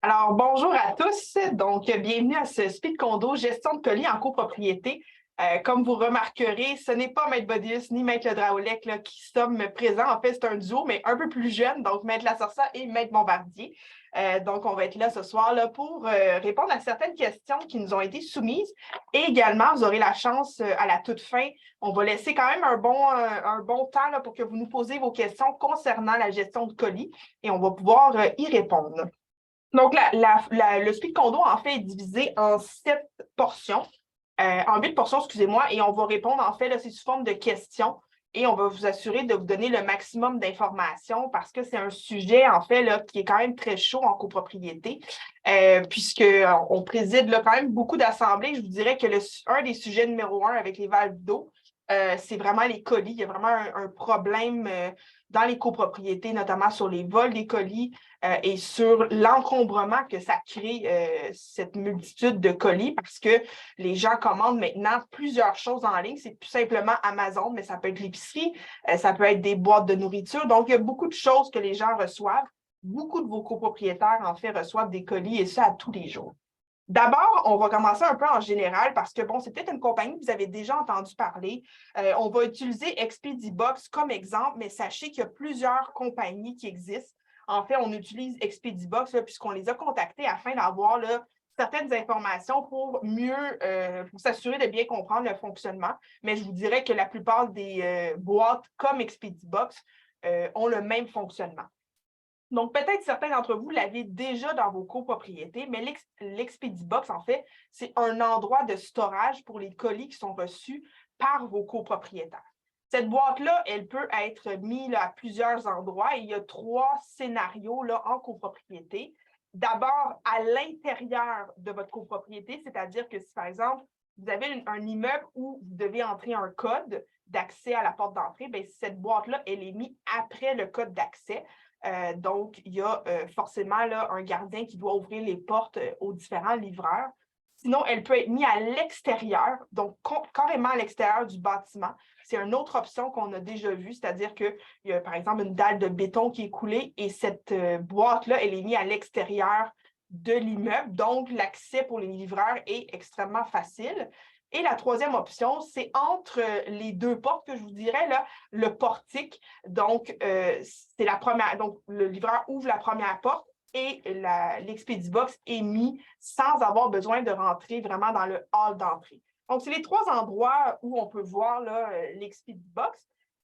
Alors, bonjour à tous. Donc, bienvenue à ce Speed Condo, gestion de colis en copropriété. Comme vous remarquerez, ce n'est pas Maître Bodius ni Maître Le Draoulec là, qui sommes présents. En fait, c'est un duo, mais un peu plus jeune, donc Maître Lasorsa et Maître Bombardier. Donc, on va être là ce soir là, pour répondre à certaines questions qui nous ont été soumises. Et également, vous aurez la chance à la toute fin. On va laisser quand même un bon temps là, pour que vous nous posiez vos questions concernant la gestion de colis et on va pouvoir y répondre. Donc, le speed condo, en fait, est divisé en 7 portions, en 8 portions, excusez-moi, et on va répondre, en fait, là, c'est sous forme de questions et on va vous assurer de vous donner le maximum d'informations parce que c'est un sujet, en fait, là, qui est quand même très chaud en copropriété, puisqu'on préside là, quand même beaucoup d'assemblées. Je vous dirais que un des sujets numéro 1 avec les valves d'eau, c'est vraiment les colis. Il y a vraiment un problème dans les copropriétés, notamment sur les vols des colis et sur l'encombrement que ça crée, cette multitude de colis, parce que les gens commandent maintenant plusieurs choses en ligne. C'est tout simplement Amazon, mais ça peut être l'épicerie, ça peut être des boîtes de nourriture. Donc, il y a beaucoup de choses que les gens reçoivent. Beaucoup de vos copropriétaires, en fait, reçoivent des colis et ça à tous les jours. D'abord, on va commencer un peu en général parce que, bon, c'est peut-être une compagnie que vous avez déjà entendu parler. On va utiliser Expedibox comme exemple, mais sachez qu'il y a plusieurs compagnies qui existent. En fait, on utilise Expedibox puisqu'on les a contactés afin d'avoir certaines informations pour mieux, pour s'assurer de bien comprendre le fonctionnement. Mais je vous dirais que la plupart des boîtes comme Expedibox ont le même fonctionnement. Donc, peut-être certains d'entre vous l'avez déjà dans vos copropriétés, mais l'Expedibox, en fait, c'est un endroit de storage pour les colis qui sont reçus par vos copropriétaires. Cette boîte-là, elle peut être mise à plusieurs endroits et il y a 3 scénarios là, en copropriété. D'abord, à l'intérieur de votre copropriété, c'est-à-dire que si, par exemple, vous avez un immeuble où vous devez entrer un code d'accès à la porte d'entrée, bien, cette boîte-là, elle est mise après le code d'accès. Donc, il y a forcément là, un gardien qui doit ouvrir les portes aux différents livreurs. Sinon, elle peut être mise à l'extérieur, donc carrément à l'extérieur du bâtiment. C'est une autre option qu'on a déjà vue, c'est-à-dire qu'il y a, par exemple, une dalle de béton qui est coulée et cette boîte-là, elle est mise à l'extérieur de l'immeuble. Donc, l'accès pour les livreurs est extrêmement facile. Et la troisième option, c'est entre les deux portes que je vous dirais, là, le portique. Donc, c'est la première. Donc, le livreur ouvre la première porte et l'Expedibox est mis sans avoir besoin de rentrer vraiment dans le hall d'entrée. Donc, c'est les 3 endroits où on peut voir l'Expedibox.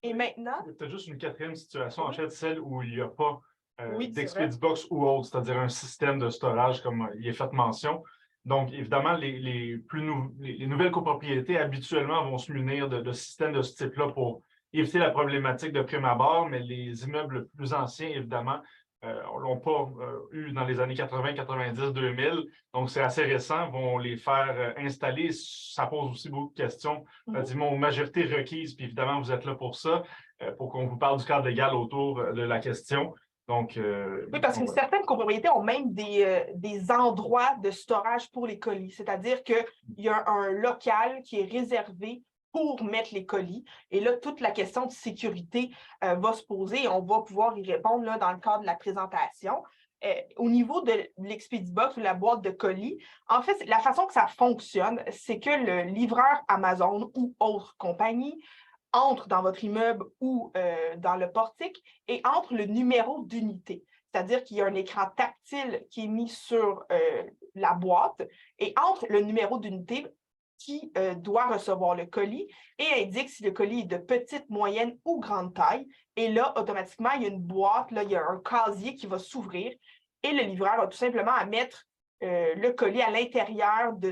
Et maintenant. Tu as juste une quatrième situation, en fait, celle où il n'y a pas Oui, d'Expedibox ou autre, c'est-à-dire un système de storage comme il est fait mention. Donc, évidemment, les nouvelles copropriétés habituellement vont se munir de systèmes de ce type-là pour éviter la problématique de prime abord, mais les immeubles plus anciens, évidemment, ne l'ont pas eu dans les années 80, 90, 2000. Donc, c'est assez récent, vont les faire installer. Ça pose aussi beaucoup de questions, dis-moi, aux majorités requises, puis évidemment, vous êtes là pour ça, pour qu'on vous parle du cadre légal autour de la question. Donc, oui, parce que certaines copropriétés ont même des endroits de storage pour les colis. C'est-à-dire qu'il y a un local qui est réservé pour mettre les colis. Et là, toute la question de sécurité va se poser et on va pouvoir y répondre là, dans le cadre de la présentation. Au niveau de l'Expedibox ou la boîte de colis, en fait, la façon que ça fonctionne, c'est que le livreur Amazon ou autre compagnie entre dans votre immeuble ou dans le portique et entre le numéro d'unité. C'est-à-dire qu'il y a un écran tactile qui est mis sur la boîte et entre le numéro d'unité qui doit recevoir le colis et indique si le colis est de petite, moyenne ou grande taille. Et là, automatiquement, il y a une boîte, là, il y a un casier qui va s'ouvrir et le livreur a tout simplement à mettre le colis à l'intérieur de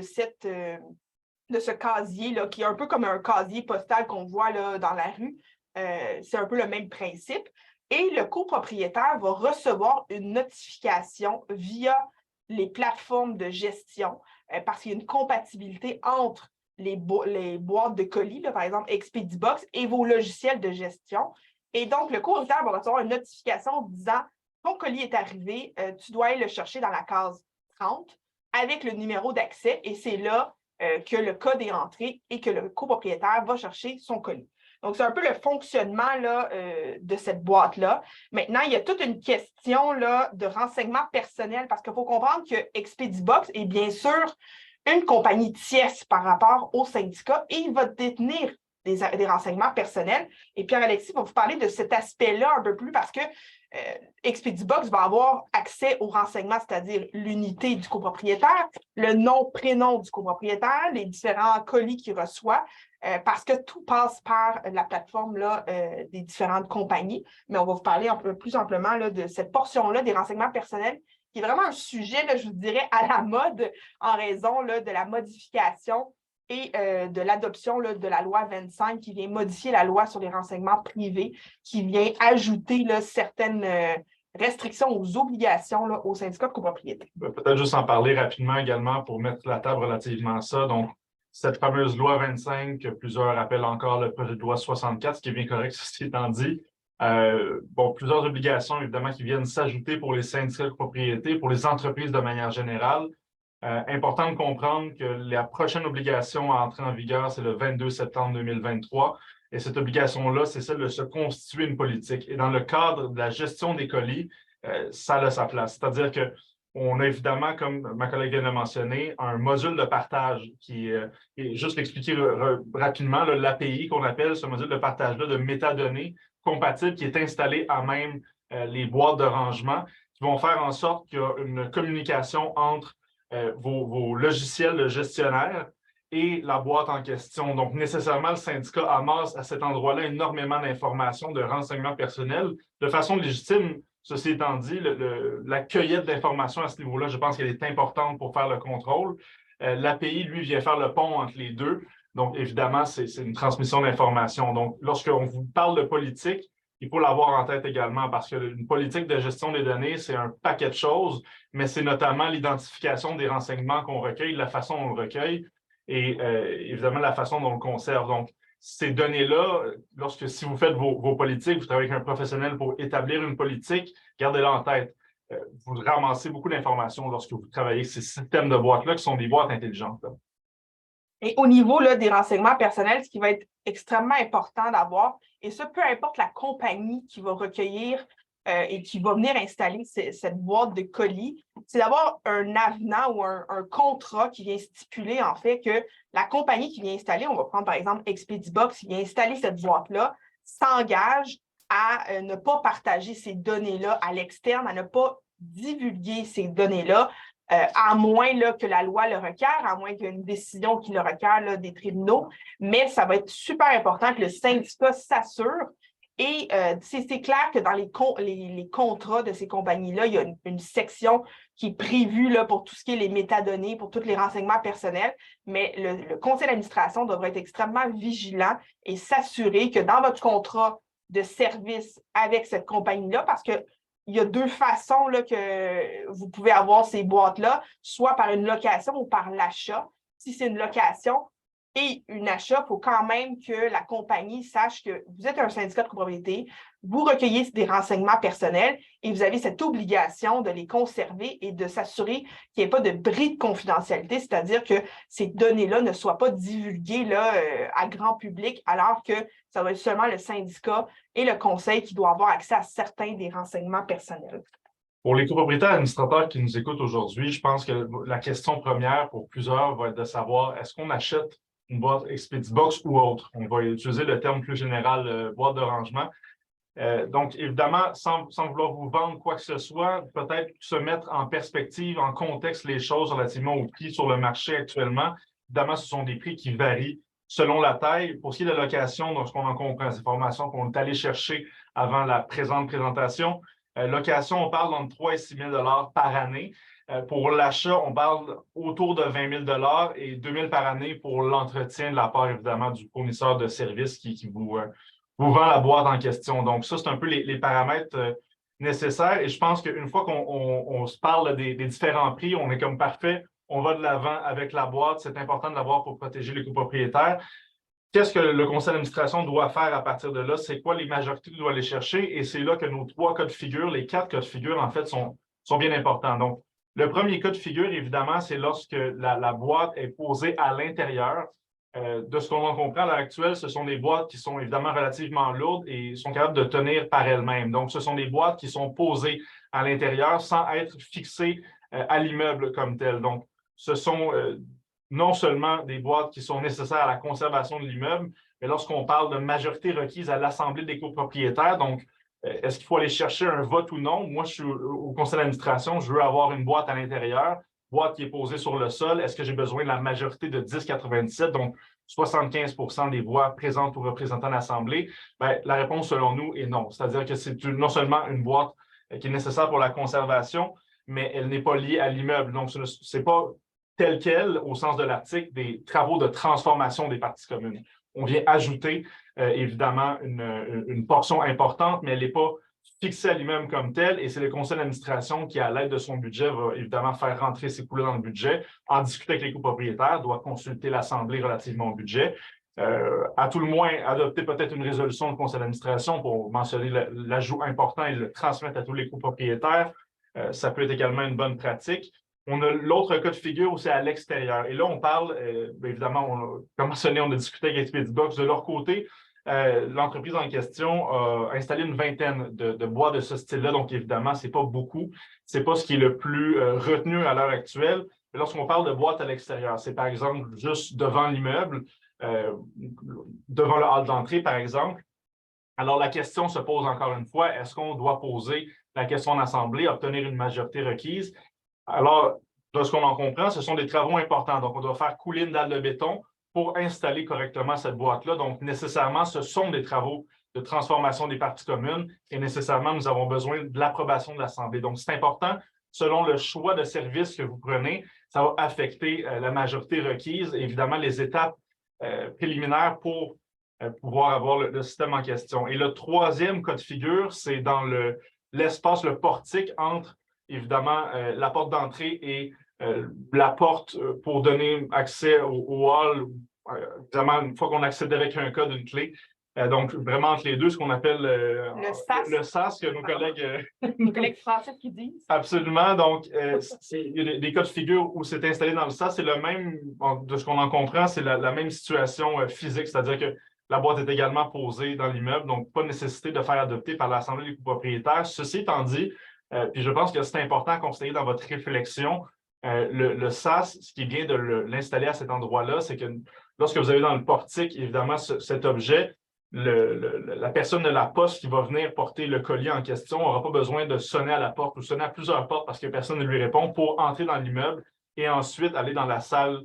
ce casier, là, qui est un peu comme un casier postal qu'on voit là, dans la rue. C'est un peu le même principe. Et le copropriétaire va recevoir une notification via les plateformes de gestion parce qu'il y a une compatibilité entre les boîtes de colis, là, par exemple Expedibox, et vos logiciels de gestion. Et donc, le copropriétaire va recevoir une notification disant « Ton colis est arrivé, tu dois aller le chercher dans la case 30 avec le numéro d'accès. » Et c'est là que le code est entré et que le copropriétaire va chercher son colis. Donc, c'est un peu le fonctionnement là, de cette boîte-là. Maintenant, il y a toute une question là, de renseignement personnel parce qu'il faut comprendre que Expedibox est bien sûr une compagnie tierce par rapport au syndicat et il va détenir des renseignements personnels. Et Pierre-Alexis va vous parler de cet aspect-là un peu plus parce que Expedibox va avoir accès aux renseignements, c'est-à-dire l'unité du copropriétaire, le nom, prénom du copropriétaire, les différents colis qu'il reçoit, parce que tout passe par la plateforme là, des différentes compagnies. Mais on va vous parler un peu plus amplement là, de cette portion-là des renseignements personnels, qui est vraiment un sujet, là, je vous dirais, à la mode en raison là, de la modification et de l'adoption de la loi 25 qui vient modifier la loi sur les renseignements privés, qui vient ajouter là, certaines restrictions aux obligations là, aux syndicats de copropriété. Peut-être juste en parler rapidement également pour mettre la table relativement à ça. Donc, cette fameuse loi 25, que plusieurs appellent encore le projet de loi 64, ce qui est bien correct, ceci étant dit. Plusieurs obligations, évidemment, qui viennent s'ajouter pour les syndicats de propriété, pour les entreprises de manière générale. Important de comprendre que la prochaine obligation à entrer en vigueur, c'est le 22 septembre 2023. Et cette obligation-là, c'est celle de se constituer une politique. Et dans le cadre de la gestion des colis, ça a sa place. C'est-à-dire qu'on a évidemment, comme ma collègue vient de le mentionner, un module de partage qui est, juste l'expliquer rapidement, l'API qu'on appelle ce module de partage-là de métadonnées compatibles qui est installé à même les boîtes de rangement qui vont faire en sorte qu'il y a une communication entre vos logiciels de gestionnaire et la boîte en question. Donc, nécessairement, le syndicat amasse à cet endroit-là énormément d'informations, de renseignements personnels, de façon légitime. Ceci étant dit, la cueillette d'informations à ce niveau-là, je pense qu'elle est importante pour faire le contrôle. L'API, lui, vient faire le pont entre les deux. Donc, évidemment, c'est une transmission d'informations. Donc, lorsqu'on vous parle de politique, il faut l'avoir en tête également parce qu'une politique de gestion des données, c'est un paquet de choses, mais c'est notamment l'identification des renseignements qu'on recueille, la façon dont on le recueille et évidemment la façon dont on le conserve. Donc, ces données-là, si vous faites vos politiques, vous travaillez avec un professionnel pour établir une politique, gardez-la en tête. Vous ramassez beaucoup d'informations lorsque vous travaillez avec ces systèmes de boîtes-là qui sont des boîtes intelligentes. Là. Et au niveau là, des renseignements personnels, ce qui va être extrêmement important d'avoir, et ça, peu importe la compagnie qui va recueillir et qui va venir installer cette boîte de colis, c'est d'avoir un avenant ou un contrat qui vient stipuler en fait que la compagnie qui vient installer, on va prendre par exemple Expedibox, qui vient installer cette boîte-là, s'engage à ne pas partager ces données-là à l'externe, à ne pas divulguer ces données-là, à moins là, que la loi le requiert, à moins qu'il y ait une décision qui le requiert là, des tribunaux. Mais ça va être super important que le syndicat s'assure. Et c'est clair que dans les contrats de ces compagnies-là, il y a une section qui est prévue là, pour tout ce qui est les métadonnées, pour tous les renseignements personnels. Mais le conseil d'administration devrait être extrêmement vigilant et s'assurer que dans votre contrat de service avec cette compagnie-là, parce que il y a deux façons là, que vous pouvez avoir ces boîtes-là, soit par une location ou par l'achat. Si c'est une location et un achat, il faut quand même que la compagnie sache que vous êtes un syndicat de copropriété, vous recueillez des renseignements personnels et vous avez cette obligation de les conserver et de s'assurer qu'il n'y ait pas de bris de confidentialité, c'est-à-dire que ces données-là ne soient pas divulguées là, à grand public, alors que ça va être seulement le syndicat et le conseil qui doit avoir accès à certains des renseignements personnels. Pour les copropriétaires administrateurs qui nous écoutent aujourd'hui, je pense que la question première pour plusieurs va être de savoir est-ce qu'on achète une boîte Expedibox ou autre? On va utiliser le terme plus général, boîte de rangement. Donc, évidemment, sans vouloir vous vendre quoi que ce soit, peut-être se mettre en perspective, en contexte les choses relativement aux prix sur le marché actuellement. Évidemment, ce sont des prix qui varient selon la taille. Pour ce qui est de la location, donc ce qu'on en comprend, ces formations qu'on est allé chercher avant la présente présentation, location, on parle entre 3 et 6 000 par année. Pour l'achat, on parle autour de 20 000 et 2 000 par année pour l'entretien de la part, évidemment, du fournisseur de services qui vous vend la boîte en question. Donc, ça, c'est un peu les paramètres nécessaires. Et je pense qu'une fois qu'on se parle des différents prix, on est comme parfait, on va de l'avant avec la boîte. C'est important de l'avoir pour protéger les copropriétaires. Qu'est-ce que le conseil d'administration doit faire à partir de là? C'est quoi les majorités qu'il doit aller chercher? Et c'est là que nos 3 cas de figure, les 4 cas de figure, en fait, sont bien importants. Donc, le premier cas de figure, évidemment, c'est lorsque la boîte est posée à l'intérieur De ce qu'on en comprend à l'heure actuelle, ce sont des boîtes qui sont évidemment relativement lourdes et sont capables de tenir par elles-mêmes. Donc, ce sont des boîtes qui sont posées à l'intérieur sans être fixées à l'immeuble comme tel. Donc, ce sont non seulement des boîtes qui sont nécessaires à la conservation de l'immeuble, mais lorsqu'on parle de majorité requise à l'Assemblée des copropriétaires, donc, est-ce qu'il faut aller chercher un vote ou non? Moi, je suis au conseil d'administration, je veux avoir une boîte à l'intérieur, boîte qui est posée sur le sol. Est-ce que j'ai besoin de la majorité de 10,97, donc 75% des voix présentes ou représentants à l'Assemblée? Bien, la réponse, selon nous, est non. C'est-à-dire que c'est non seulement une boîte qui est nécessaire pour la conservation, mais elle n'est pas liée à l'immeuble. Donc, ce n'est pas tel quel, au sens de l'article, des travaux de transformation des parties communes. On vient ajouter, évidemment, une portion importante, mais elle n'est pas fixée à l'immeuble comme tel, et c'est le conseil d'administration qui, à l'aide de son budget, va évidemment faire rentrer ces coûts-là dans le budget, en discuter avec les copropriétaires, doit consulter l'Assemblée relativement au budget, à tout le moins adopter peut-être une résolution du conseil d'administration pour mentionner l'ajout important et le transmettre à tous les copropriétaires. Ça peut être également une bonne pratique. On a l'autre cas de figure aussi à l'extérieur. Et là, on parle, évidemment, comme mentionné, on a discuté avec Expedibox. De leur côté, l'entreprise en question a installé une vingtaine de bois de ce style-là. Donc, évidemment, ce n'est pas beaucoup. Ce n'est pas ce qui est le plus retenu à l'heure actuelle. Mais lorsqu'on parle de boîtes à l'extérieur, c'est par exemple juste devant l'immeuble, devant le hall d'entrée, par exemple. Alors, la question se pose encore une fois, est-ce qu'on doit poser la question en assemblée, obtenir une majorité requise? Alors, de ce qu'on en comprend, ce sont des travaux importants. Donc, on doit faire couler une dalle de béton pour installer correctement cette boîte-là. Donc, nécessairement, ce sont des travaux de transformation des parties communes et nécessairement, nous avons besoin de l'approbation de l'Assemblée. Donc, c'est important, selon le choix de service que vous prenez, ça va affecter la majorité requise et évidemment les étapes préliminaires pour pouvoir avoir le système en question. Et le troisième cas de figure, c'est dans l'espace, le portique entre évidemment, la porte d'entrée et la porte pour donner accès au hall, évidemment, une fois qu'on accède avec un code, une clé. Donc, vraiment, entre les deux, ce qu'on appelle le SAS, que nos collègues français qui disent. Absolument. Donc, il y a des cas de figure où c'est installé dans le SAS. C'est le même, de ce qu'on en comprend, c'est la même situation physique, c'est-à-dire que la boîte est également posée dans l'immeuble, donc pas nécessité de faire adopter par l'Assemblée des copropriétaires. Ceci étant dit, puis je pense que c'est important à considérer dans votre réflexion. Le SAS, ce qui est bien de l'installer à cet endroit-là, c'est que lorsque vous avez dans le portique, évidemment, cet objet, la personne de la poste qui va venir porter le colis en question n'aura pas besoin de sonner à la porte ou sonner à plusieurs portes parce que personne ne lui répond pour entrer dans l'immeuble et ensuite aller dans la salle,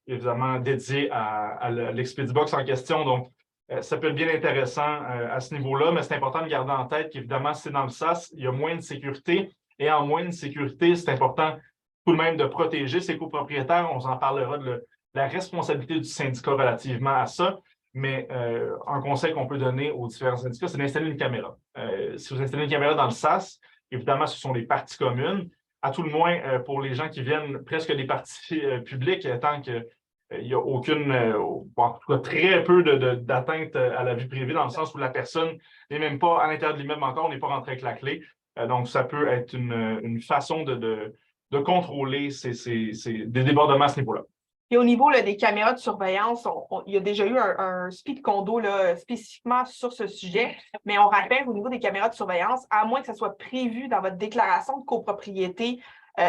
évidemment, dédiée à l'Expedibox en question. Donc, ça peut être bien intéressant à ce niveau-là, mais c'est important de garder en tête qu'évidemment, c'est dans le SAS, il y a moins de sécurité. Et en moins de sécurité, c'est important tout de même de protéger ses copropriétaires. On en parlera de la responsabilité du syndicat relativement à ça. Mais un conseil qu'on peut donner aux différents syndicats, c'est d'installer une caméra. Si vous installez une caméra dans le SAS, évidemment, ce sont des parties communes. À tout le moins, pour les gens qui viennent presque des parties publiques, tant que il n'y a aucune, en tout cas très peu d'atteinte à la vie privée, dans le sens où la personne n'est même pas à l'intérieur de l'immeuble encore, on n'est pas rentré avec la clé. Donc, ça peut être une façon de contrôler des débordements à ce niveau-là. Et au niveau là, des caméras de surveillance, il y a déjà eu un speed condo là, spécifiquement sur ce sujet, mais on rappelle au niveau des caméras de surveillance, à moins que ça soit prévu dans votre déclaration de copropriété,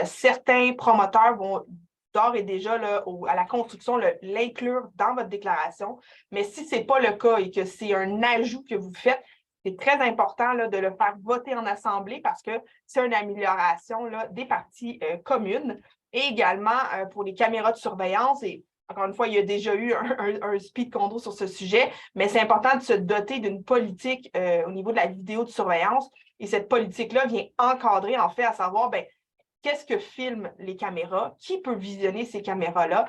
certains promoteurs vont d'ores et déjà là, à la construction l'inclure dans votre déclaration. Mais si ce n'est pas le cas et que c'est un ajout que vous faites, c'est très important là, de le faire voter en assemblée parce que c'est une amélioration là, des parties communes. Et également pour les caméras de surveillance. Et encore une fois, il y a déjà eu un speed condo sur ce sujet, mais c'est important de se doter d'une politique au niveau de la vidéo de surveillance. Et cette politique-là vient encadrer, en fait, à savoir, qu'est-ce que filment les caméras? Qui peut visionner ces caméras-là?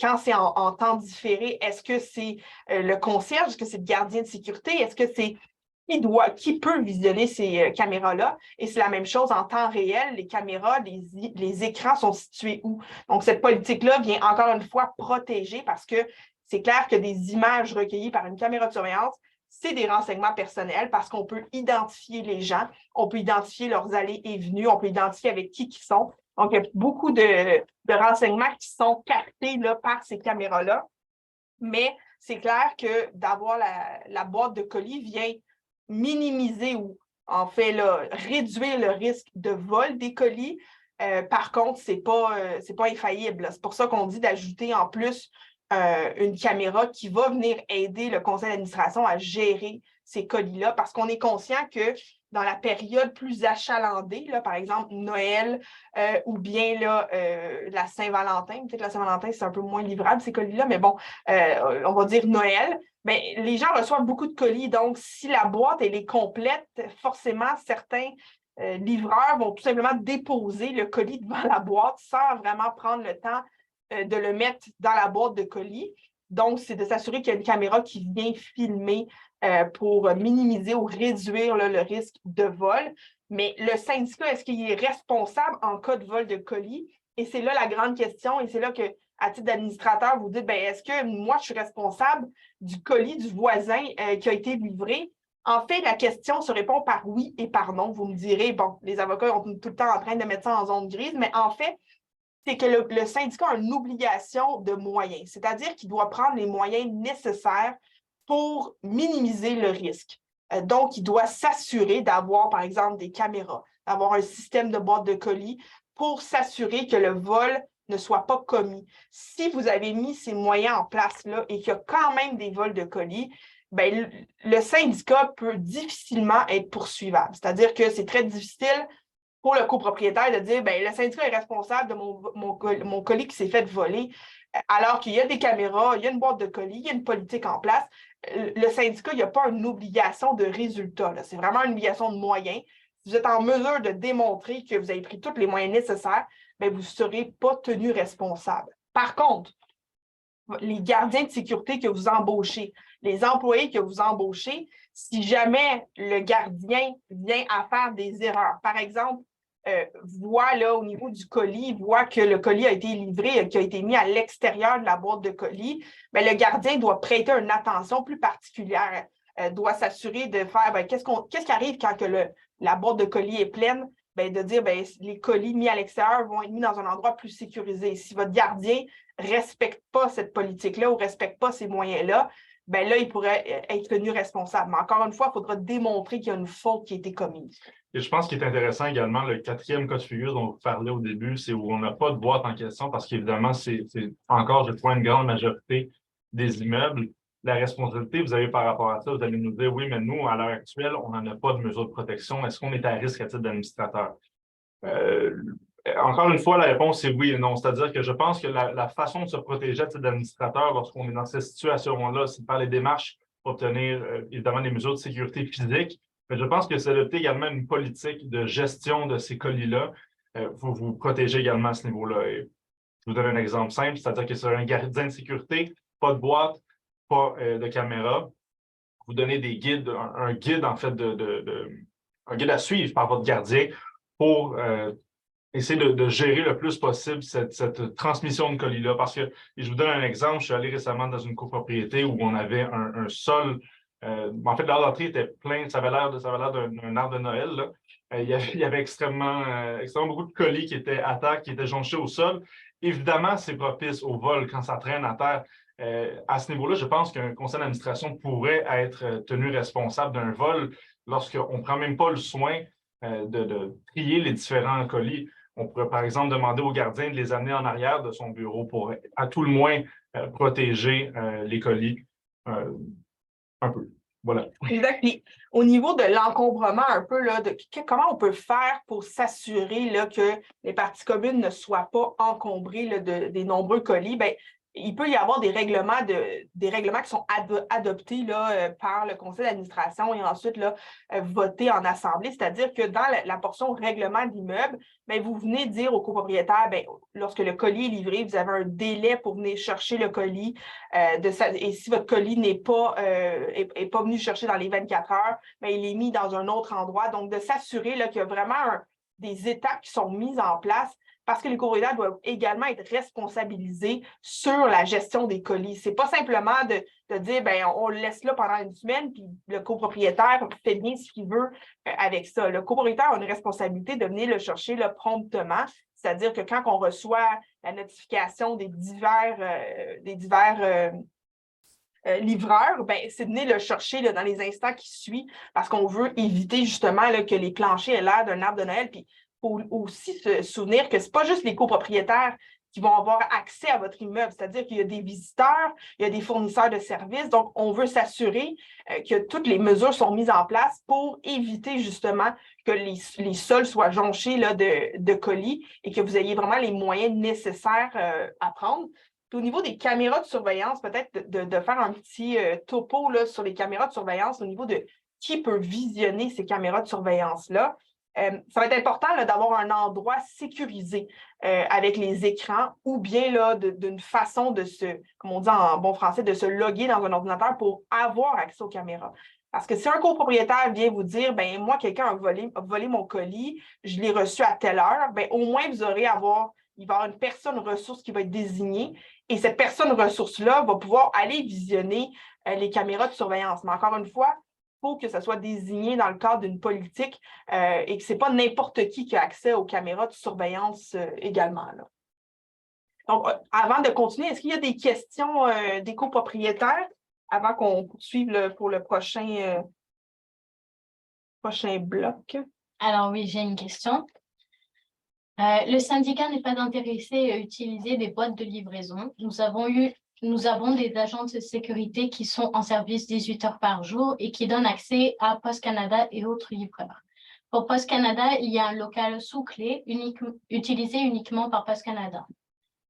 Quand c'est en temps différé, est-ce que c'est le concierge? Est-ce que c'est le gardien de sécurité? Est-ce que c'est qui peut visionner ces caméras-là? Et c'est la même chose en temps réel. Les caméras, les écrans sont situés où? Donc, cette politique-là vient encore une fois protéger parce que c'est clair que des images recueillies par une caméra de surveillance, c'est des renseignements personnels parce qu'on peut identifier les gens, on peut identifier leurs allées et venues, on peut identifier avec qui ils sont. Donc, il y a beaucoup de renseignements qui sont captés là, par ces caméras-là. Mais c'est clair que d'avoir la boîte de colis vient minimiser ou en fait là, réduire le risque de vol des colis. Par contre, c'est pas infaillible. C'est pour ça qu'on dit d'ajouter en plus une caméra qui va venir aider le conseil d'administration à gérer ces colis-là, parce qu'on est conscient que dans la période plus achalandée, là, par exemple Noël ou bien là, la Saint-Valentin, peut-être la Saint-Valentin, c'est un peu moins livrable ces colis-là, mais bon, on va dire Noël, bien, les gens reçoivent beaucoup de colis, donc si la boîte elle est complète, forcément certains livreurs vont tout simplement déposer le colis devant la boîte sans vraiment prendre le temps de le mettre dans la boîte de colis. Donc, c'est de s'assurer qu'il y a une caméra qui vient filmer pour minimiser ou réduire là, le risque de vol. Mais le syndicat, est-ce qu'il est responsable en cas de vol de colis? Et c'est là la grande question, et c'est là que, à titre d'administrateur, vous dites, ben, est-ce que moi, je suis responsable du colis du voisin qui a été livré? En fait, la question se répond par oui et par non. Vous me direz, bon, les avocats sont tout le temps en train de mettre ça en zone grise, mais en fait, c'est que le syndicat a une obligation de moyens, c'est-à-dire qu'il doit prendre les moyens nécessaires pour minimiser le risque. Donc, il doit s'assurer d'avoir, par exemple, des caméras, d'avoir un système de boîte de colis pour s'assurer que le vol ne soit pas commis. Si vous avez mis ces moyens en place là et qu'il y a quand même des vols de colis, bien, le syndicat peut difficilement être poursuivable. C'est-à-dire que c'est très difficile pour le copropriétaire de dire, bien, le syndicat est responsable de mon colis qui s'est fait voler, alors qu'il y a des caméras, il y a une boîte de colis, il y a une politique en place. Le syndicat, il n'y a pas une obligation de résultat. C'est vraiment une obligation de moyens. Si vous êtes en mesure de démontrer que vous avez pris tous les moyens nécessaires, bien, vous ne serez pas tenu responsable. Par contre, les gardiens de sécurité que vous embauchez, les employés que vous embauchez, si jamais le gardien vient à faire des erreurs, par exemple, voit là au niveau du colis, voit que le colis a été livré, qui a été mis à l'extérieur de la boîte de colis, bien, le gardien doit prêter une attention plus particulière, doit s'assurer de faire qu'est-ce qui arrive quand que la boîte de colis est pleine, bien, de dire bien, les colis mis à l'extérieur vont être mis dans un endroit plus sécurisé. Si votre gardien ne respecte pas cette politique-là ou ne respecte pas ces moyens-là, bien là, il pourrait être tenu responsable. Mais encore une fois, il faudra démontrer qu'il y a une faute qui a été commise. Et je pense qu'il est intéressant également, le quatrième cas de figure dont vous parlez au début, c'est où on n'a pas de boîte en question parce qu'évidemment, c'est encore, je crois, une grande majorité des immeubles. La responsabilité, vous avez par rapport à ça, vous allez nous dire, oui, mais nous, à l'heure actuelle, on n'en a pas de mesures de protection. Est-ce qu'on est à risque à titre d'administrateur? Encore une fois, la réponse est oui et non. C'est-à-dire que je pense que la façon de se protéger à titre d'administrateur lorsqu'on est dans cette situation-là, c'est de faire les démarches pour obtenir évidemment des mesures de sécurité physique. Mais je pense que c'est adopter également une politique de gestion de ces colis-là. Vous vous protégez également à ce niveau-là. Et je vous donne un exemple simple, c'est-à-dire que c'est un gardien de sécurité, pas de boîte, pas de caméra. Vous donnez des guides, un guide en fait un guide à suivre par votre gardien pour essayer de gérer le plus possible cette transmission de colis-là. Parce que, et je vous donne un exemple, je suis allé récemment dans une copropriété où on avait un sol. En fait, l'arbre d'entrée était plein, ça avait l'air d'un arbre de Noël. Là. Il y avait extrêmement beaucoup de colis qui étaient à terre, qui étaient jonchés au sol. Évidemment, c'est propice au vol quand ça traîne à terre. À ce niveau-là, je pense qu'un conseil d'administration pourrait être tenu responsable d'un vol lorsqu'on ne prend même pas le soin de trier les différents colis. On pourrait, par exemple, demander au gardien de les amener en arrière de son bureau pour, à tout le moins, protéger les colis un peu. Voilà. Exact. Puis, au niveau de l'encombrement, un peu, là, comment on peut faire pour s'assurer là, que les parties communes ne soient pas encombrées là, des nombreux colis? Bien, il peut y avoir des règlements qui sont adoptés là, par le conseil d'administration et ensuite là, votés en assemblée. C'est-à-dire que dans la portion règlement d'immeuble, bien, vous venez dire au copropriétaire, bien, lorsque le colis est livré, vous avez un délai pour venir chercher le colis. Et si votre colis n'est pas, est pas venu chercher dans les 24 heures, bien, il est mis dans un autre endroit. Donc, de s'assurer là, qu'il y a vraiment des étapes qui sont mises en place parce que les copropriétaires doivent également être responsabilisés sur la gestion des colis. Ce n'est pas simplement de dire ben on le laisse là pendant une semaine, puis le copropriétaire fait bien ce qu'il veut avec ça. Le copropriétaire a une responsabilité de venir le chercher là, promptement, c'est-à-dire que quand on reçoit la notification des divers livreur, ben, c'est de venir le chercher là, dans les instants qui suivent parce qu'on veut éviter justement là, que les planchers aient l'air d'un arbre de Noël. Puis il faut aussi se souvenir que ce n'est pas juste les copropriétaires qui vont avoir accès à votre immeuble, c'est-à-dire qu'il y a des visiteurs, il y a des fournisseurs de services. Donc, on veut s'assurer que toutes les mesures sont mises en place pour éviter justement que les sols soient jonchés là, de colis et que vous ayez vraiment les moyens nécessaires à prendre. Puis au niveau des caméras de surveillance, peut-être de faire un petit topo là, sur les caméras de surveillance au niveau de qui peut visionner ces caméras de surveillance-là. Ça va être important d'avoir un endroit sécurisé avec les écrans ou bien d'une façon de comme on dit en bon français, de se loguer dans un ordinateur pour avoir accès aux caméras. Parce que si un copropriétaire vient vous dire, ben moi, quelqu'un a volé mon colis, je l'ai reçu à telle heure, ben au moins, il va y avoir une personne ressource qui va être désignée et cette personne ressource-là va pouvoir aller visionner les caméras de surveillance. Mais encore une fois, il faut que ça soit désigné dans le cadre d'une politique et que ce n'est pas n'importe qui a accès aux caméras de surveillance également. Là. Donc, avant de continuer, est-ce qu'il y a des questions des copropriétaires avant qu'on poursuive pour le prochain bloc? Alors oui, j'ai une question. Le syndicat n'est pas intéressé à utiliser des boîtes de livraison. Nous avons des agents de sécurité qui sont en service 18 heures par jour et qui donnent accès à Post Canada et autres livreurs. Pour Post Canada, il y a un local sous clé utilisé uniquement par Post Canada.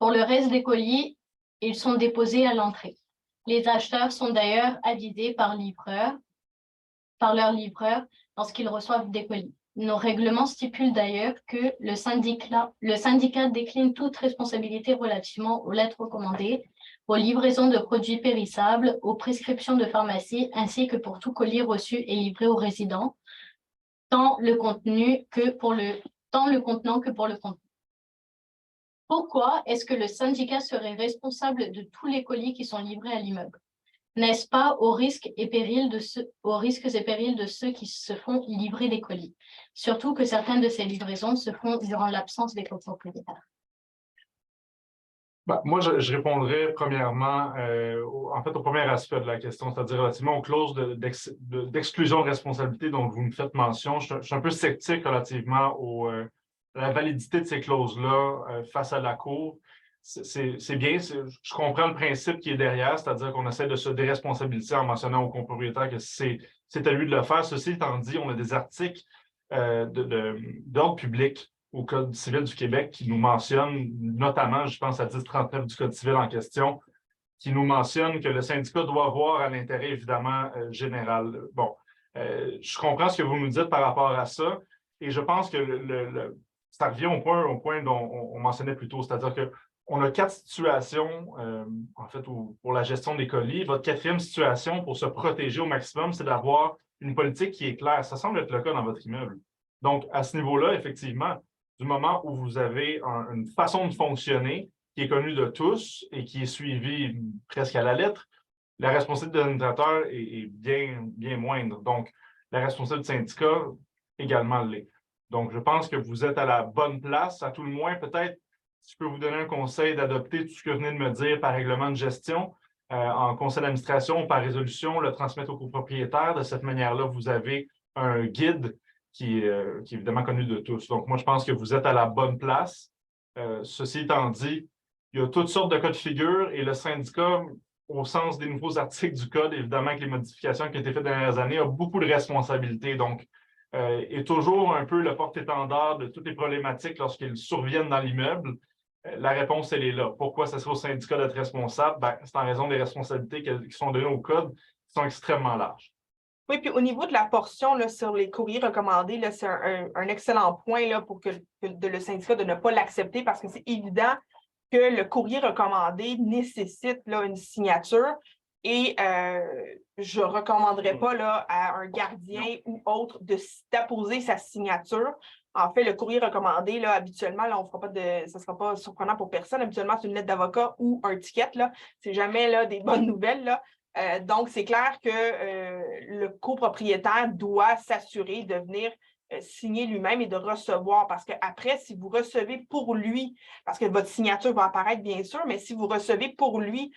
Pour le reste des colis, ils sont déposés à l'entrée. Les acheteurs sont d'ailleurs avisés par leur livreur lorsqu'ils reçoivent des colis. Nos règlements stipulent d'ailleurs que le syndicat décline toute responsabilité relativement aux lettres recommandées, aux livraisons de produits périssables, aux prescriptions de pharmacie, ainsi que pour tout colis reçu et livré aux résidents, tant le contenant que pour le contenu. Pourquoi est-ce que le syndicat serait responsable de tous les colis qui sont livrés à l'immeuble? N'est-ce pas aux risques et périls de ceux qui se font livrer des colis? Surtout que certaines de ces livraisons se font durant l'absence des copropriétaires. Moi, je répondrais premièrement au premier aspect de la question, c'est-à-dire relativement aux clauses d'exclusion de responsabilité dont vous me faites mention. Je suis un peu sceptique relativement à la validité de ces clauses-là face à la Cour. C'est bien, je comprends le principe qui est derrière, c'est-à-dire qu'on essaie de se déresponsabiliser en mentionnant aux copropriétaires que c'est à lui de le faire. Ceci étant dit, on a des articles d'ordre public au Code civil du Québec qui nous mentionnent, notamment, je pense à 1039 du Code civil en question, qui nous mentionne que le syndicat doit avoir un intérêt évidemment général. Bon, je comprends ce que vous nous dites par rapport à ça et je pense que ça revient au point dont on mentionnait plus tôt, c'est-à-dire qu'on a 4 situations, en fait, pour la gestion des colis. Votre 4e situation, pour se protéger au maximum, c'est d'avoir une politique qui est claire. Ça semble être le cas dans votre immeuble. Donc, à ce niveau-là, effectivement, du moment où vous avez une façon de fonctionner qui est connue de tous et qui est suivie presque à la lettre, la responsabilité de l'administrateur est bien, bien moindre. Donc, la responsabilité du syndicat également l'est. Donc, je pense que vous êtes à la bonne place. À tout le moins, peut-être, si je peux vous donner un conseil d'adopter tout ce que vous venez de me dire par règlement de gestion, en conseil d'administration, par résolution, le transmettre aux copropriétaires. De cette manière-là, vous avez un guide qui est évidemment connu de tous. Donc, moi, je pense que vous êtes à la bonne place. Ceci étant dit, il y a toutes sortes de cas de figure et le syndicat, au sens des nouveaux articles du Code, évidemment, avec les modifications qui ont été faites dans les dernières années, a beaucoup de responsabilités. Donc, est toujours un peu le porte-étendard de toutes les problématiques lorsqu'ils surviennent dans l'immeuble. La réponse, elle est là. Pourquoi ça serait au syndicat d'être responsable? C'est en raison des responsabilités qui sont données au Code, qui sont extrêmement larges. Oui, puis au niveau de la portion là, sur les courriers recommandés, c'est un excellent point là, pour que le syndicat de ne pas l'accepter parce que c'est évident que le courrier recommandé nécessite là, une signature et je ne recommanderais pas là, à un gardien ou autre d'apposer sa signature. En fait, le courrier recommandé, là, habituellement, là, ça ne sera pas surprenant pour personne. Habituellement, c'est une lettre d'avocat ou un ticket. Ce n'est jamais là, des bonnes nouvelles. Là. Donc, c'est clair que le copropriétaire doit s'assurer de venir signer lui-même et de recevoir. Parce qu'après, si vous recevez pour lui, parce que votre signature va apparaître bien sûr, mais si vous recevez pour lui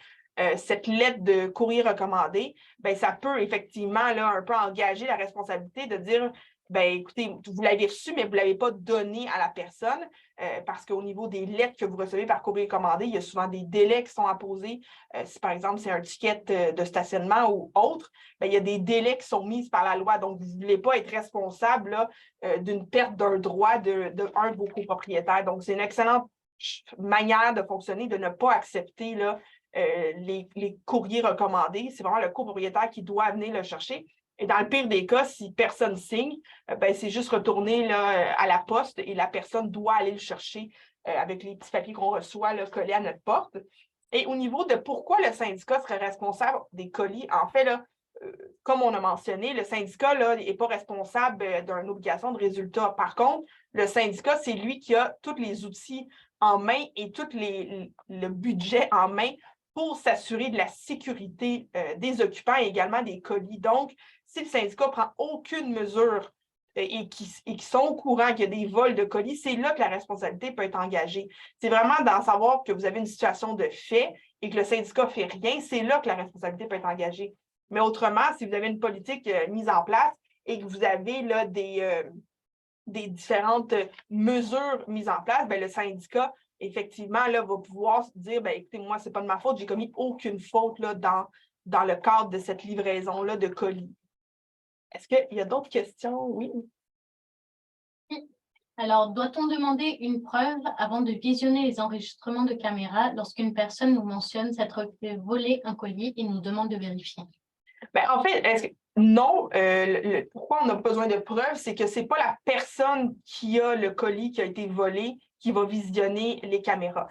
cette lettre de courrier recommandé, ben, ça peut effectivement là, un peu engager la responsabilité de dire ben, écoutez, vous l'avez reçu, mais vous ne l'avez pas donné à la personne, parce qu'au niveau des lettres que vous recevez par courrier recommandé, il y a souvent des délais qui sont apposés. Si par exemple, c'est un ticket de stationnement ou autre, ben, il y a des délais qui sont mis par la loi. Donc, vous ne voulez pas être responsable là, d'une perte d'un droit de un de vos copropriétaires. Donc, c'est une excellente manière de fonctionner, de ne pas accepter là, les courriers recommandés. C'est vraiment le copropriétaire qui doit venir le chercher. Et dans le pire des cas, si personne signe, ben, c'est juste retourner là, à la poste et la personne doit aller le chercher avec les petits papiers qu'on reçoit là, collés à notre porte. Et au niveau de pourquoi le syndicat serait responsable des colis, en fait, là, comme on a mentionné, le syndicat n'est pas responsable d'une obligation de résultat. Par contre, le syndicat, c'est lui qui a tous les outils en main et tout le budget en main pour s'assurer de la sécurité des occupants et également des colis. Donc, si le syndicat ne prend aucune mesure et qui sont au courant qu'il y a des vols de colis, c'est là que la responsabilité peut être engagée. C'est vraiment d'en savoir que vous avez une situation de fait et que le syndicat ne fait rien, c'est là que la responsabilité peut être engagée. Mais autrement, si vous avez une politique mise en place et que vous avez là, des différentes mesures mises en place, bien, le syndicat, effectivement, là, va pouvoir se dire, bien, écoutez, moi, ce n'est pas de ma faute, j'ai commis aucune faute là, dans le cadre de cette livraison-là de colis. Est-ce qu'il y a d'autres questions? Oui. Alors, doit-on demander une preuve avant de visionner les enregistrements de caméra lorsqu'une personne nous mentionne s'être fait voler un colis et nous demande de vérifier? Bien, en fait, non. Pourquoi on a besoin de preuves? C'est que ce n'est pas la personne qui a le colis qui a été volé qui va visionner les caméras.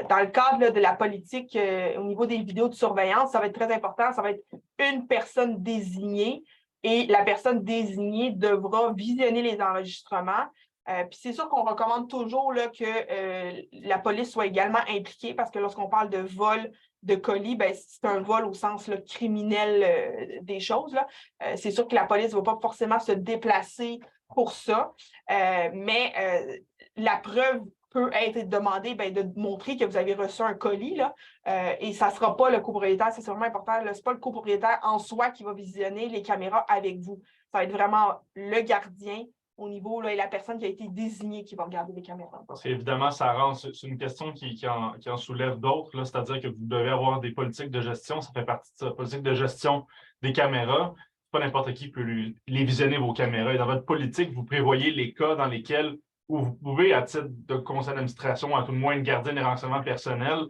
Dans le cadre là, de la politique, au niveau des vidéos de surveillance, ça va être très important. Ça va être une personne désignée et la personne désignée devra visionner les enregistrements. Puis c'est sûr qu'on recommande toujours là, que la police soit également impliquée parce que lorsqu'on parle de vol de colis, ben, c'est un vol au sens là, criminel des choses. Là. C'est sûr que la police ne va pas forcément se déplacer pour ça, mais la preuve peut être demandée ben, de montrer que vous avez reçu un colis là, et ça ne sera pas le copropriétaire, c'est vraiment important, ce n'est pas le copropriétaire en soi qui va visionner les caméras avec vous. Ça va être vraiment le gardien au niveau là, et la personne qui a été désignée qui va regarder les caméras. Parce qu'évidemment, c'est une question qui en soulève d'autres, c'est-à-dire que vous devez avoir des politiques de gestion, ça fait partie de ça, politique de gestion des caméras. Pas n'importe qui peut les visionner vos caméras. Et dans votre politique, vous prévoyez les cas dans lesquels où vous pouvez, à titre de conseil d'administration, à tout le moins une gardienne des renseignements personnels,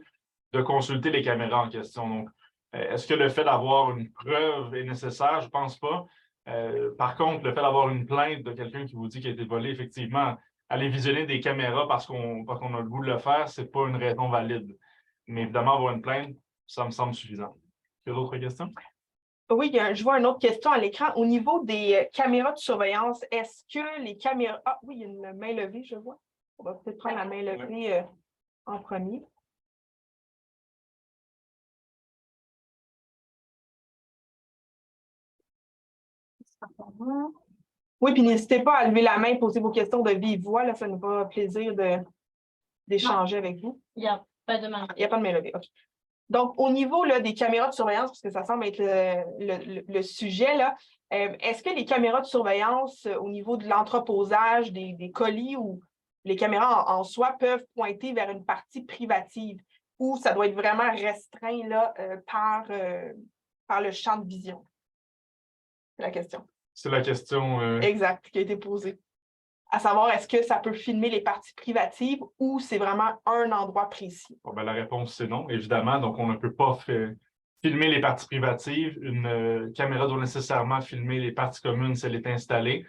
de consulter les caméras en question. Donc, est-ce que le fait d'avoir une preuve est nécessaire? Je ne pense pas. Par contre, le fait d'avoir une plainte de quelqu'un qui vous dit qu'il a été volé, effectivement, aller visionner des caméras parce qu'on a le goût de le faire, ce n'est pas une raison valide. Mais évidemment, avoir une plainte, ça me semble suffisant. Il y a d'autres questions? Oui, je vois une autre question à l'écran. Au niveau des caméras de surveillance, est-ce que les caméras... Ah oui, il y a une main levée, je vois. On va peut-être prendre la main levée en premier. Oui, puis n'hésitez pas à lever la main et poser vos questions de vive voix. Là, ça nous fera plaisir d'échanger avec vous. Il n'y a pas de main levée. Il n'y a pas de main levée, OK. Donc, au niveau là, des caméras de surveillance, parce que ça semble être le sujet, là, est-ce que les caméras de surveillance au niveau de l'entreposage des colis ou les caméras en soi peuvent pointer vers une partie privative ou ça doit être vraiment restreint là, par le champ de vision? C'est la question. C'est la question. Exact, qui a été posée. À savoir, est-ce que ça peut filmer les parties privatives ou c'est vraiment un endroit précis? Bon, ben, la réponse, c'est non, évidemment. Donc, on ne peut pas filmer les parties privatives. Une caméra doit nécessairement filmer les parties communes si elle est installée.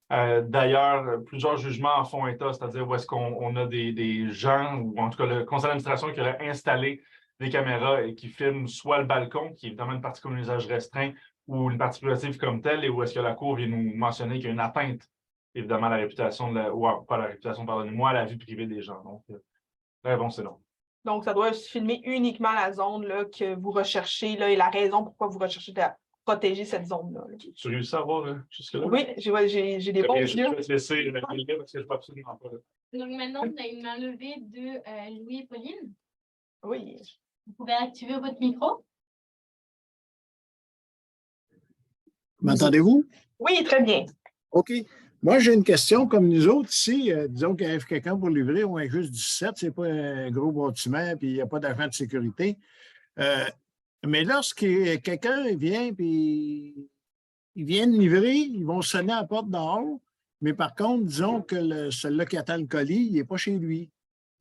D'ailleurs, plusieurs jugements en font état, c'est-à-dire où est-ce qu'on a des gens, ou en tout cas le conseil d'administration qui aurait installé des caméras et qui filment soit le balcon, qui est évidemment une partie commune d'usage restreint, ou une partie privative comme telle, et où est-ce que la Cour vient nous mentionner qu'il y a une atteinte, évidemment, à la réputation, ou pas à la réputation, pardonnez-moi, à la vie privée des gens. Donc, la réponse, c'est non. Donc, ça doit filmer uniquement la zone là, que vous recherchez là, et la raison pourquoi vous recherchez de protéger cette zone-là. Tu réussis à voir jusque-là? Oui, j'ai des bons yeux. Je vais te laisser le parce que je ne peux absolument pas. Donc maintenant, on a une main levée de Louis et Pauline. Oui. Vous pouvez activer votre micro. M'entendez-vous? Oui, très bien. OK. Moi, j'ai une question comme nous autres ici. Disons qu'il arrive quelqu'un pour livrer, on est juste 17, c'est pas un gros bâtiment, puis il n'y a pas d'agent de sécurité. Mais lorsque quelqu'un vient, puis ils viennent livrer, ils vont sonner à la porte dehors, mais par contre, disons que celui-là qui attend le colis, il n'est pas chez lui.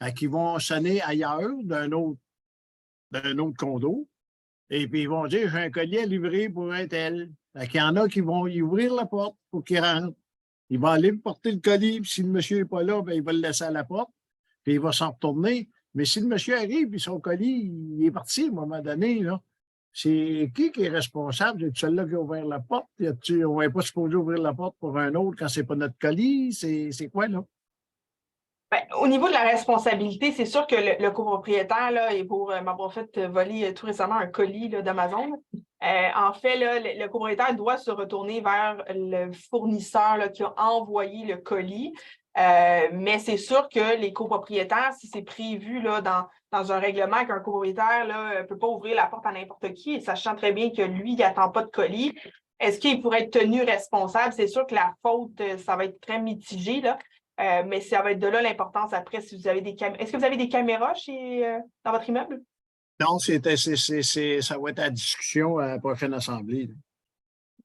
Fait qu'ils vont sonner ailleurs d'un autre condo, et puis ils vont dire, j'ai un colis à livrer pour un tel. Fait qu'il y en a qui vont y ouvrir la porte pour qu'il rentre. Il va aller porter le colis, puis si le monsieur n'est pas là, bien, il va le laisser à la porte, puis il va s'en retourner. Mais si le monsieur arrive, puis son colis, il est parti à un moment donné, là, c'est qui est responsable? C'est celui-là qui a ouvert la porte? On n'est pas supposé ouvrir la porte pour un autre quand c'est pas notre colis? C'est quoi, là? Ben, au niveau de la responsabilité, c'est sûr que le copropriétaire là, est pour m'avoir fait voler tout récemment un colis d'Amazon. En fait, là, le copropriétaire doit se retourner vers le fournisseur là, qui a envoyé le colis. Mais c'est sûr que les copropriétaires, si c'est prévu là, dans un règlement qu'un copropriétaire ne peut pas ouvrir la porte à n'importe qui, sachant très bien que lui, il n'attend pas de colis, est-ce qu'il pourrait être tenu responsable? C'est sûr que la faute, ça va être très mitigé, là. Mais ça va être de là l'importance après si vous avez des caméras. Est-ce que vous avez des caméras dans votre immeuble? Non, ça va être à discussion à la prochaine assemblée.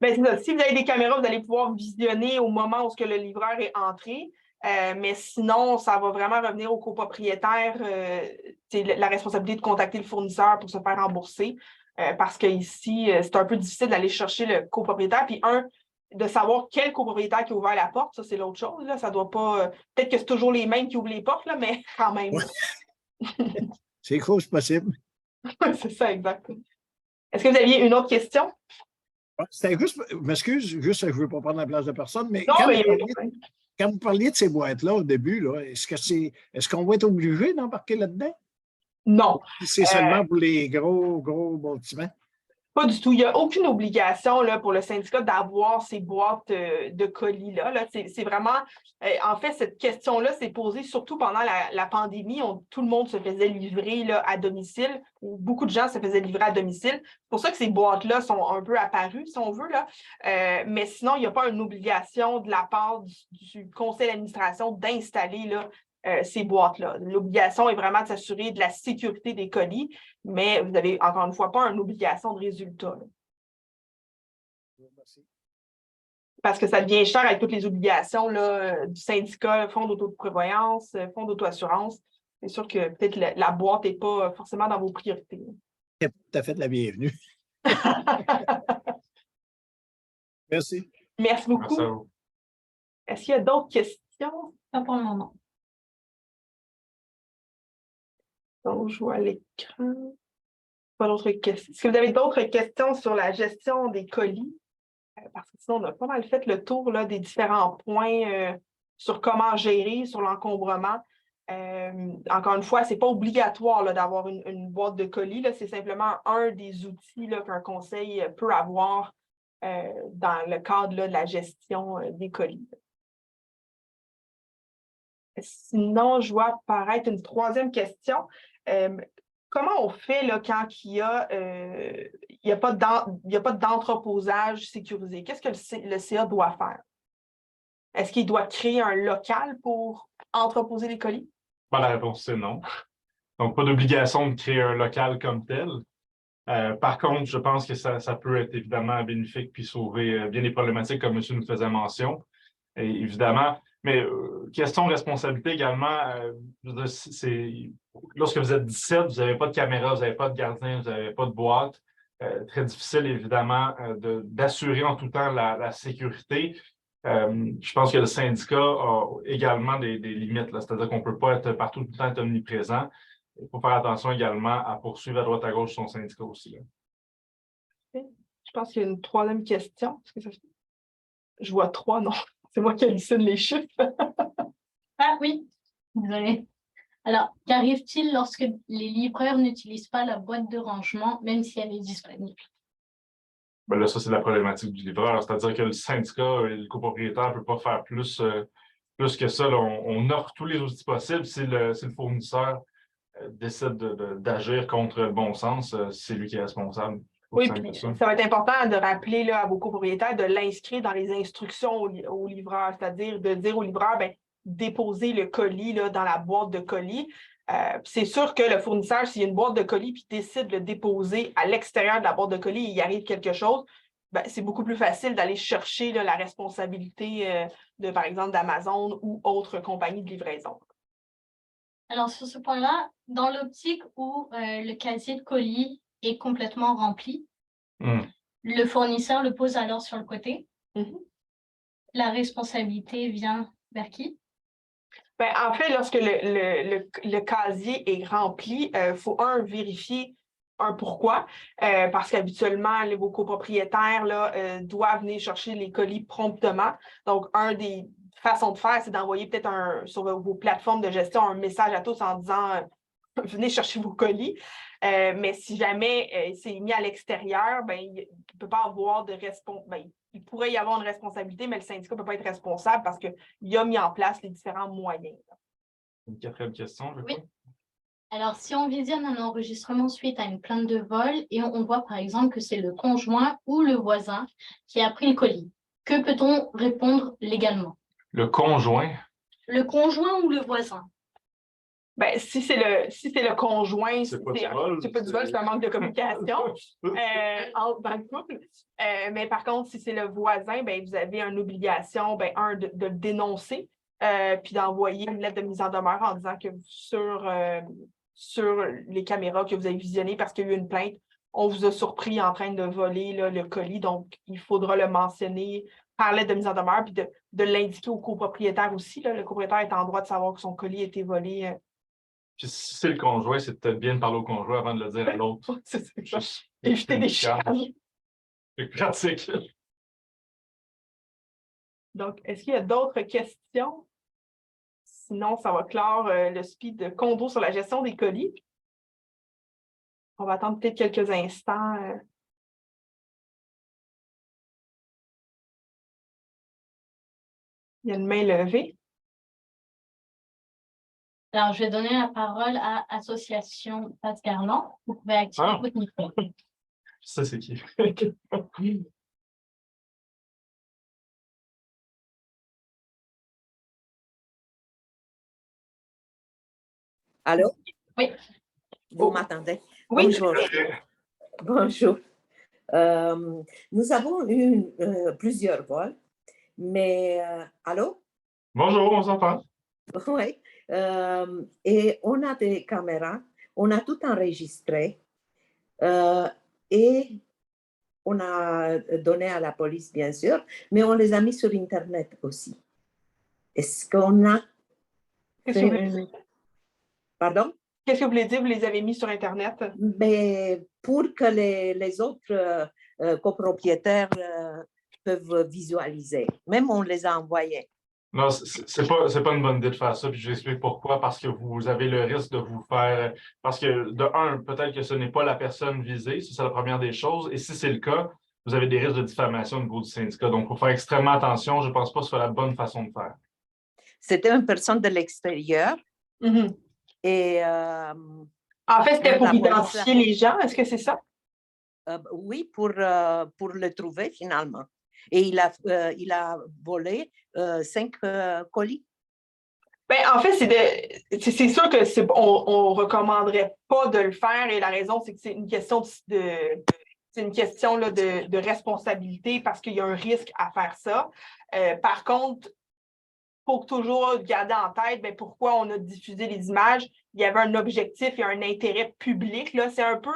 Ben, c'est ça. Si vous avez des caméras, vous allez pouvoir visionner au moment où le livreur est entré. Mais sinon, ça va vraiment revenir au copropriétaire. C'est la responsabilité de contacter le fournisseur pour se faire rembourser. Parce qu'ici, c'est un peu difficile d'aller chercher le copropriétaire. Puis de savoir quel copropriétaire qui a ouvert la porte, ça, c'est l'autre chose. Là. Ça doit pas. Peut-être que c'est toujours les mêmes qui ouvrent les portes, là, mais quand même. Ouais. C'est gros, c'est possible. C'est ça, exact. Est-ce que vous aviez une autre question? C'était juste, m'excuse, juste je ne veux pas prendre la place de personne, mais Non, quand vous parliez de ces boîtes-là au début, là, est-ce qu'on va être obligé d'embarquer là-dedans? Non. C'est seulement pour les gros bâtiments? Pas du tout. Il n'y a aucune obligation là, pour le syndicat d'avoir ces boîtes de colis-là. Là. C'est vraiment, en fait, cette question-là s'est posée surtout pendant la pandémie. Tout le monde se faisait livrer là, à domicile, ou beaucoup de gens se faisaient livrer à domicile. C'est pour ça que ces boîtes-là sont un peu apparues, si on veut. Là. Mais sinon, il n'y a pas une obligation de la part du conseil d'administration d'installer là, ces boîtes-là. L'obligation est vraiment de s'assurer de la sécurité des colis, mais vous n'avez, encore une fois, pas une obligation de résultat. Merci. Parce que ça devient cher avec toutes les obligations là, du syndicat, fonds d'auto-prévoyance, fonds d'auto-assurance. C'est sûr que peut-être la boîte n'est pas forcément dans vos priorités. Tu as fait la bienvenue. Merci. Merci beaucoup. Merci à vous. Est-ce qu'il y a d'autres questions? Pas pour le moment. Donc, je vois l'écran. Pas d'autres questions. Est-ce que vous avez d'autres questions sur la gestion des colis? Parce que sinon, on a pas mal fait le tour là, des différents points sur comment gérer, sur l'encombrement. Encore une fois, ce n'est pas obligatoire là, d'avoir une boîte de colis. C'est simplement un des outils là, qu'un conseil peut avoir dans le cadre là, de la gestion des colis. Sinon, je vois apparaître une troisième question. Comment on fait là, quand il n'y a pas d'entreposage sécurisé? Qu'est-ce que le CA doit faire? Est-ce qu'il doit créer un local pour entreposer les colis? Ben, la réponse, c'est non. Donc, pas d'obligation de créer un local comme tel. Par contre, je pense que ça peut être évidemment bénéfique puis sauver bien des problématiques comme M. nous faisait mention. Et évidemment, mais question de responsabilité également, lorsque vous êtes 17, vous n'avez pas de caméra, vous n'avez pas de gardien, vous n'avez pas de boîte. Très difficile, évidemment, d'assurer en tout temps la sécurité. Je pense que le syndicat a également des limites, c'est-à-dire qu'on ne peut pas être partout tout le temps être omniprésent. Il faut faire attention également à poursuivre à droite à gauche son syndicat aussi. Là. Je pense qu'il y a une troisième question. Je vois 3, non. C'est moi qui hallucine les chiffres. Ah oui, désolée. Alors, qu'arrive-t-il lorsque les livreurs n'utilisent pas la boîte de rangement, même si elle est disponible? Ben là, ça, c'est la problématique du livreur. C'est-à-dire que le syndicat et le copropriétaire ne peuvent pas faire plus que ça. Là, on offre tous les outils possibles. Si le fournisseur décide d'agir contre le bon sens, c'est lui qui est responsable. Oui, puis ça va être important de rappeler là, à vos copropriétaires de l'inscrire dans les instructions au livreur, c'est-à-dire de dire au livreur, ben, déposer le colis là, dans la boîte de colis. C'est sûr que le fournisseur, s'il y a une boîte de colis puis décide de le déposer à l'extérieur de la boîte de colis et il arrive quelque chose, ben, c'est beaucoup plus facile d'aller chercher là, la responsabilité de, par exemple, d'Amazon ou autre compagnie de livraison. Alors, sur ce point-là, dans l'optique où le casier de colis est complètement rempli, le fournisseur le pose alors sur le côté. La responsabilité vient vers qui? Ben, en fait, lorsque le casier est rempli, il faut, vérifier pourquoi, parce qu'habituellement, vos copropriétaires là, doivent venir chercher les colis promptement. Donc, des façons de faire, c'est d'envoyer peut-être sur vos plateformes de gestion un message à tous en disant venez chercher vos colis. Mais si jamais c'est mis à l'extérieur, ben, il ne peut pas avoir de responsabilité. Il pourrait y avoir une responsabilité, mais le syndicat ne peut pas être responsable parce qu'il a mis en place les différents moyens. Une quatrième question, je crois. Oui. Alors, si on visionne un enregistrement suite à une plainte de vol et on voit par exemple que c'est le conjoint ou le voisin qui a pris le colis, que peut-on répondre légalement? Le conjoint? Le conjoint ou le voisin? Ben, si c'est le conjoint, c'est pas du vol, c'est un manque de communication dans le couple. Mais par contre, si c'est le voisin, ben, vous avez une obligation, ben, de le dénoncer, puis d'envoyer une lettre de mise en demeure en disant que sur les caméras que vous avez visionnées, parce qu'il y a eu une plainte, on vous a surpris en train de voler là, le colis. Donc, il faudra le mentionner par lettre de mise en demeure, puis de l'indiquer au copropriétaire aussi. Là. Le copropriétaire est en droit de savoir que son colis a été volé. Puis si c'est le conjoint, c'est peut-être bien de parler au conjoint avant de le dire à l'autre. C'est ça. Éviter des chicanes. C'est pratique. Donc, est-ce qu'il y a d'autres questions? Sinon, ça va clore le speed de condo sur la gestion des colis. On va attendre peut-être quelques instants. Il y a une main levée. Alors, je vais donner la parole à Association Passe Garland. Vous pouvez activer votre micro. Ça, c'est qui? Allô? Oui. Vous m'entendez? Oui. Bonjour. Bonjour. Nous avons eu plusieurs vols, mais allô? Bonjour, on s'entend? Oui. Et on a des caméras, on a tout enregistré et on a donné à la police, bien sûr, mais on les a mis sur Internet aussi. Est-ce qu'on a fait Pardon? Qu'est-ce que vous voulez dire? Vous les avez mis sur Internet? Mais pour que les autres copropriétaires peuvent visualiser. Même on les a envoyés. Non, c'est pas une bonne idée de faire ça, puis je vais expliquer pourquoi. Parce que vous avez le risque de vous faire... Parce que, de un, peut-être que ce n'est pas la personne visée, ça c'est la première des choses, et si c'est le cas, vous avez des risques de diffamation au niveau du syndicat. Donc, il faut faire extrêmement attention. Je ne pense pas que ce soit la bonne façon de faire. C'était une personne de l'extérieur. Et en fait, c'était pour identifier les gens. Est-ce que c'est ça? Oui, pour le trouver finalement. Et il a volé 5 colis. Ben, en fait, c'est sûr que on recommanderait pas de le faire et la raison, c'est que c'est une question là, de responsabilité parce qu'il y a un risque à faire ça. Par contre, il faut toujours garder en tête ben, pourquoi on a diffusé les images. Il y avait un objectif et un intérêt public. Là. C'est un peu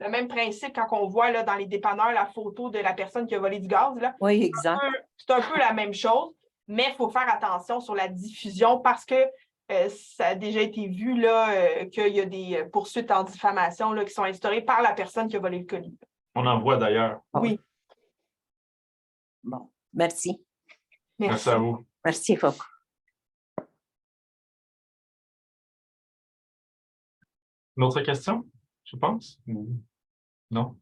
le même principe quand on voit là, dans les dépanneurs la photo de la personne qui a volé du gaz. Là. Oui, exact. C'est un peu la même chose, mais il faut faire attention sur la diffusion parce que ça a déjà été vu là, qu'il y a des poursuites en diffamation là, qui sont instaurées par la personne qui a volé le colis. On en voit d'ailleurs. Oui. Bon, merci. Merci à vous. Merci beaucoup. Une autre question, je pense? Non?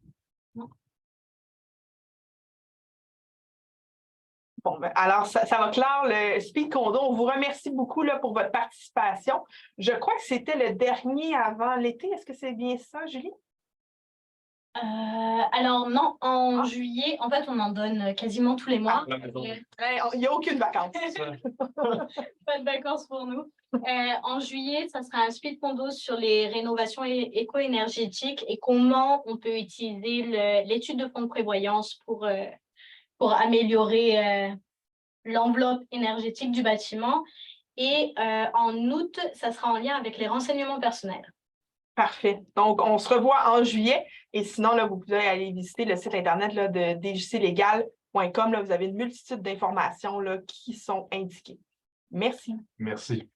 Bon, ben, alors, ça va clore le Speed Condo. On vous remercie beaucoup là, pour votre participation. Je crois que c'était le dernier avant l'été. Est-ce que c'est bien ça, Julie? Alors non, en juillet, en fait, on en donne quasiment tous les mois. Il n'y a aucune vacance. Pas de vacances pour nous. En juillet, ça sera un speed condo sur les rénovations éco-énergétiques et comment on peut utiliser l'étude de fonds de prévoyance pour améliorer l'enveloppe énergétique du bâtiment. Et en août, ça sera en lien avec les renseignements personnels. Parfait. Donc, on se revoit en juillet. Et sinon, là, vous pouvez aller visiter le site Internet là, de djclegal.com. Là, vous avez une multitude d'informations là, qui sont indiquées. Merci. Merci.